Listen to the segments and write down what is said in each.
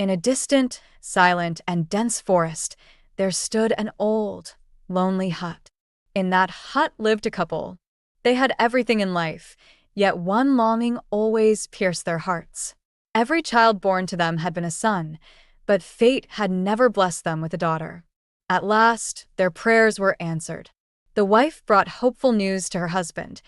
In a distant, silent, and dense forest, there stood an old, lonely hut. In that hut lived a couple. They had everything in life, yet one longing always pierced their hearts. Every child born to them had been a son, but fate had never blessed them with a daughter. At last, their prayers were answered. The wife brought hopeful news to her husband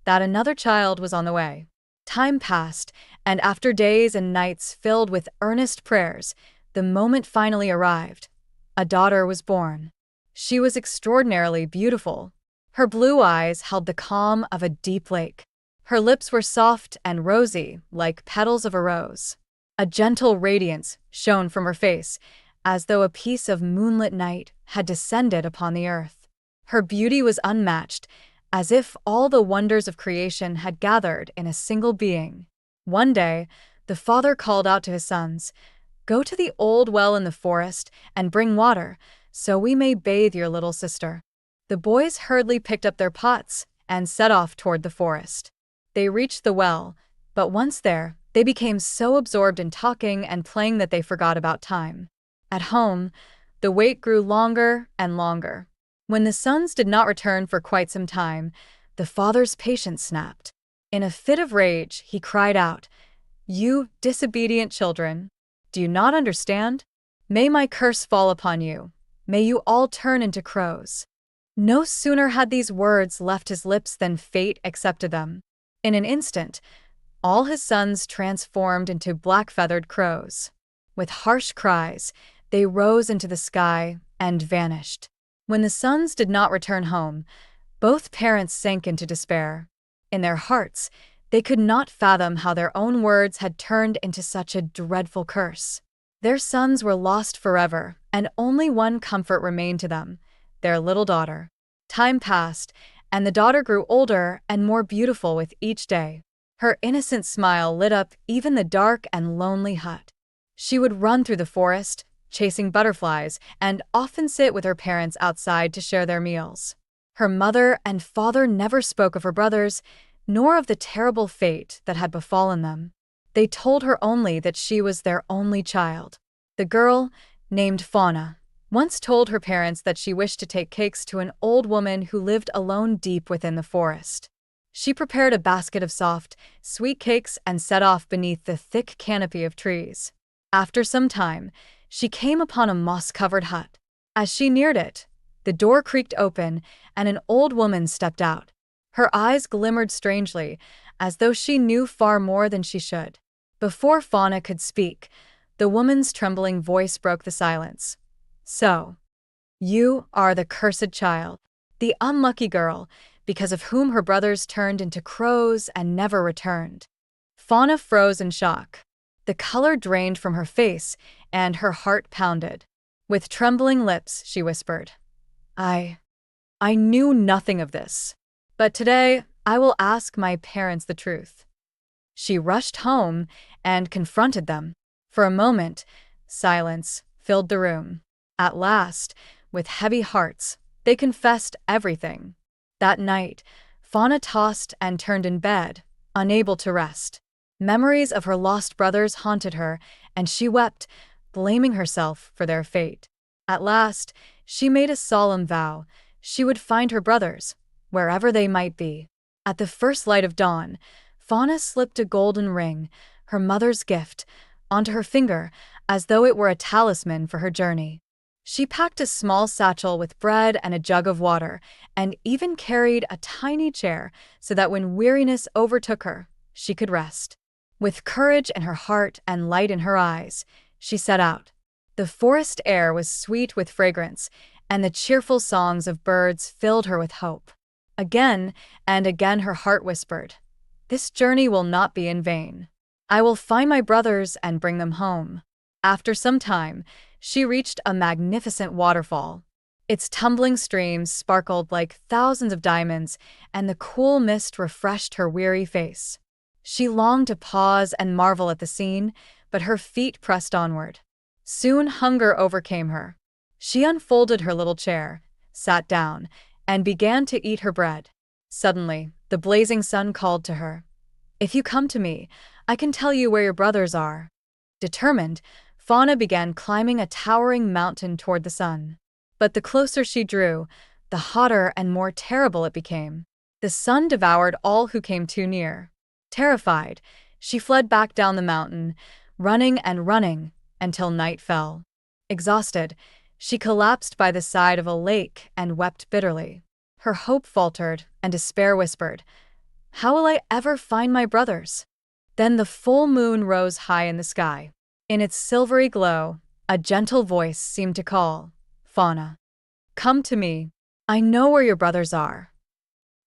that another child was on the way. Time passed, and after days and nights filled with earnest prayers, the moment finally arrived. A daughter was born. She was extraordinarily beautiful. Her blue eyes held the calm of a deep lake. Her lips were soft and rosy, like petals of a rose. A gentle radiance shone from her face, as though a piece of moonlit night had descended upon the earth. Her beauty was unmatched, as if all the wonders of creation had gathered in a single being. One day, the father called out to his sons, "Go to the old well in the forest and bring water, so we may bathe your little sister." The boys hurriedly picked up their pots and set off toward the forest. They reached the well, but once there, they became so absorbed in talking and playing that they forgot about time. At home, the wait grew longer and longer. When the sons did not return for quite some time, the father's patience snapped. In a fit of rage, he cried out, "You disobedient children! Do you not understand? May my curse fall upon you. May you all turn into crows." No sooner had these words left his lips than fate accepted them. In an instant, all his sons transformed into black-feathered crows. With harsh cries, they rose into the sky and vanished. When the sons did not return home, both parents sank into despair. In their hearts, they could not fathom how their own words had turned into such a dreadful curse. Their sons were lost forever, and only one comfort remained to them: their little daughter. Time passed, and the daughter grew older and more beautiful with each day. Her innocent smile lit up even the dark and lonely hut. She would run through the forest, chasing butterflies, and often sit with her parents outside to share their meals. Her mother and father never spoke of her brothers, nor of the terrible fate that had befallen them. They told her only that she was their only child. The girl, named Fauna, once told her parents that she wished to take cakes to an old woman who lived alone deep within the forest. She prepared a basket of soft, sweet cakes and set off beneath the thick canopy of trees. After some time, she came upon a moss-covered hut. As she neared it, the door creaked open and an old woman stepped out. Her eyes glimmered strangely, as though she knew far more than she should. Before Fauna could speak, the woman's trembling voice broke the silence. "So, you are the cursed child, the unlucky girl, because of whom her brothers turned into crows and never returned." Fauna froze in shock. The color drained from her face, and her heart pounded. With trembling lips, she whispered, I knew nothing of this. But today, I will ask my parents the truth." She rushed home and confronted them. For a moment, silence filled the room. At last, with heavy hearts, they confessed everything. That night, Fauna tossed and turned in bed, unable to rest. Memories of her lost brothers haunted her, and she wept, blaming herself for their fate. At last, she made a solemn vow: she would find her brothers, wherever they might be. At the first light of dawn, Fauna slipped a golden ring, her mother's gift, onto her finger, as though it were a talisman for her journey. She packed a small satchel with bread and a jug of water, and even carried a tiny chair so that when weariness overtook her, she could rest. With courage in her heart and light in her eyes, she set out. The forest air was sweet with fragrance, and the cheerful songs of birds filled her with hope. Again and again her heart whispered, "This journey will not be in vain. I will find my brothers and bring them home." After some time, she reached a magnificent waterfall. Its tumbling streams sparkled like thousands of diamonds, and the cool mist refreshed her weary face. She longed to pause and marvel at the scene, but her feet pressed onward. Soon hunger overcame her. She unfolded her little chair, sat down, and began to eat her bread. Suddenly, the blazing sun called to her. "If you come to me, I can tell you where your brothers are." Determined, Fauna began climbing a towering mountain toward the sun. But the closer she drew, the hotter and more terrible it became. The sun devoured all who came too near. Terrified, she fled back down the mountain, running and running until night fell. Exhausted, she collapsed by the side of a lake and wept bitterly. Her hope faltered, and despair whispered, "How will I ever find my brothers?" Then the full moon rose high in the sky. In its silvery glow, a gentle voice seemed to call, "Fauna, come to me. I know where your brothers are."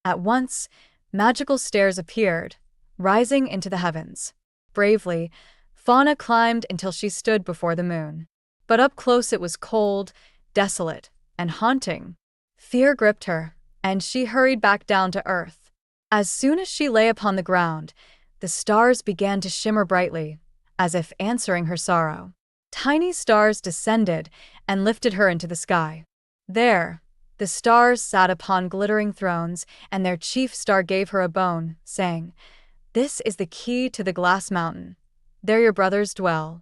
At once, magical stairs appeared, rising into the heavens. Bravely, Fauna climbed until she stood before the moon. But up close it was cold, desolate, and haunting. Fear gripped her, and she hurried back down to earth. As soon as she lay upon the ground, the stars began to shimmer brightly, as if answering her sorrow. Tiny stars descended and lifted her into the sky. There, the stars sat upon glittering thrones, and their chief star gave her a bone, saying, "This is the key to the glass mountain. There your brothers dwell."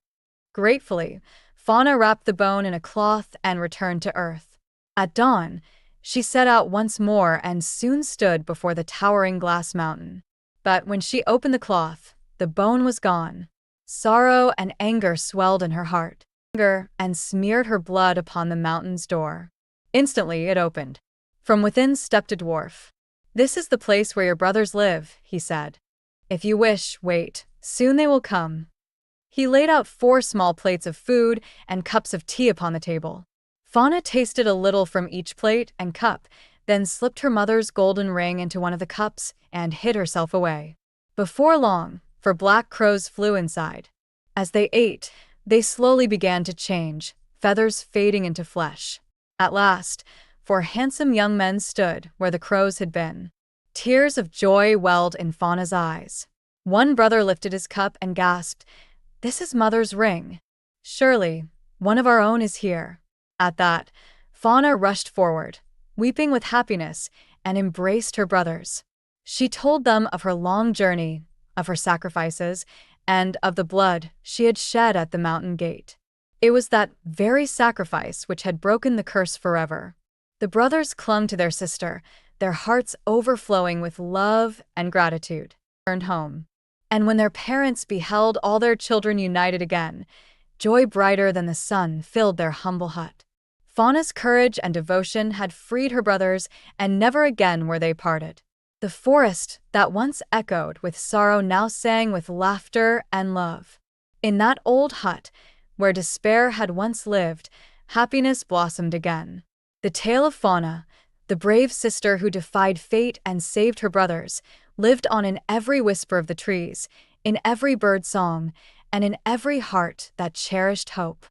Gratefully, Fauna wrapped the bone in a cloth and returned to earth. At dawn, she set out once more and soon stood before the towering glass mountain. But when she opened the cloth, the bone was gone. Sorrow and anger swelled in her heart, and smeared her blood upon the mountain's door. Instantly it opened. From within stepped a dwarf. "This is the place where your brothers live," he said. "If you wish, wait. Soon they will come." He laid out 4 small plates of food and cups of tea upon the table. Fauna tasted a little from each plate and cup, then slipped her mother's golden ring into one of the cups and hid herself away. Before long, 4 black crows flew inside. As they ate, they slowly began to change, feathers fading into flesh. At last, 4 handsome young men stood where the crows had been. Tears of joy welled in Fauna's eyes. One brother lifted his cup and gasped, "This is Mother's ring. Surely, one of our own is here." At that, Fauna rushed forward, weeping with happiness, and embraced her brothers. She told them of her long journey, of her sacrifices, and of the blood she had shed at the mountain gate. It was that very sacrifice which had broken the curse forever. The brothers clung to their sister, their hearts overflowing with love and gratitude. Returned home. And when their parents beheld all their children united again, joy brighter than the sun filled their humble hut. Fauna's courage and devotion had freed her brothers, and never again were they parted. The forest that once echoed with sorrow now sang with laughter and love. In that old hut, where despair had once lived, happiness blossomed again. The tale of Fauna, the brave sister who defied fate and saved her brothers, lived on in every whisper of the trees, in every bird song, and in every heart that cherished hope.